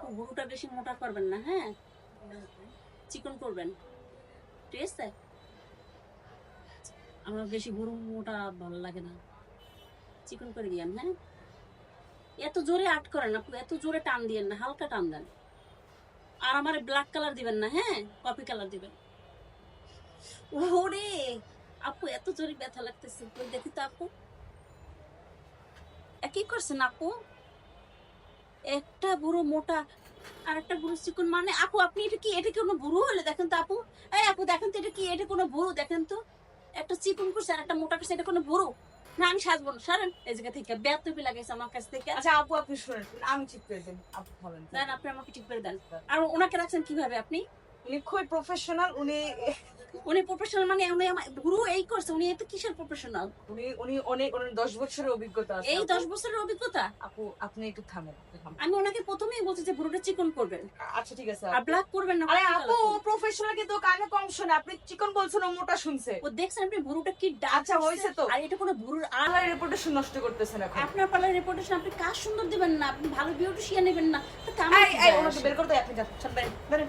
আপু গরুটা বেশি মোটা করবেন না, হ্যাঁ, চিকন করবেন, ঠিক আছে? আমার বেশি গরু মোটা ভালো লাগে না, চিকন করে দিয়েন, হ্যাঁ। এত জোরে আট করেন আপু, এত জোরে টান দিয়েন না, হালকা টান দেন। আর আমার ব্ল্যাক কালার দিবেন না, হ্যাঁ, কফি কালার দিবেন। ওরে আপু, এত জোরে ব্যথা লাগতেছে, কই দেখি তো আপু। একই করছেন আপু, একটা বুড়ো মোটা আর একটা বুড়ো চিকন, মানে আপু আপনি এটা কি কোনো বুড়ো হলে দেখেন তো আপু। এই আপু দেখেন তো, এটা কোনো বুড়ো দেখেন তো, একটা চিকন করছে আর একটা মোটা করছে, এটা কোনো বুড়ো না? আমি সাজবো না, সারেন এই জায়গা থেকে, বেয়াদবি লাগাইছে আমার কাছ থেকে। আচ্ছা আপু, আপনি শুনেন, আমি ঠিক করে দেন, আপু বলেন। দেন, আপনি আমাকে ঠিক করে দেন। আর ওনাকে রাখছেন কিভাবে আপনি? উনি খুবই প্রফেশনাল। উনি প্রফেশনাল মানে উনি আমার গুরু এই করছে, উনি এত কিসের প্রফেশনাল? উনি উনি অনেক 10 বছরের অভিজ্ঞতা আছে এই আপু। 10 বছরের অভিজ্ঞতা? আপু আপনি একটু থামেন, একটু থামেন। আমি ওনাকে প্রথমেই বলছি যে গুরুটা চিকন করবেন আচ্ছা ঠিক আছে আর ব্ল্যাক করবেন না। আরে কফি আপু, কালার ও করবেন। প্রফেশনাল কিন্তু কানে কম শোনে। আপনি চিকন বলছেন, ও মোটা শুনছে। ও দেখছেন আপনি বুড়োটা কি ডাক। আচ্ছা হয়েছে তো। আর এটা কোনো বুড়োর আর আমার রেপুটেশন নষ্ট করতেছেন এখন। আপনার পার্লার রেপুটেশন, আপনি কাজ সুন্দর দিবেন না, আপনি ভালো বিউটিশিয়ান নেবেন না, তো এই এই ওনাকে বের করতে, আপনি যান, বেরেন বেরেন।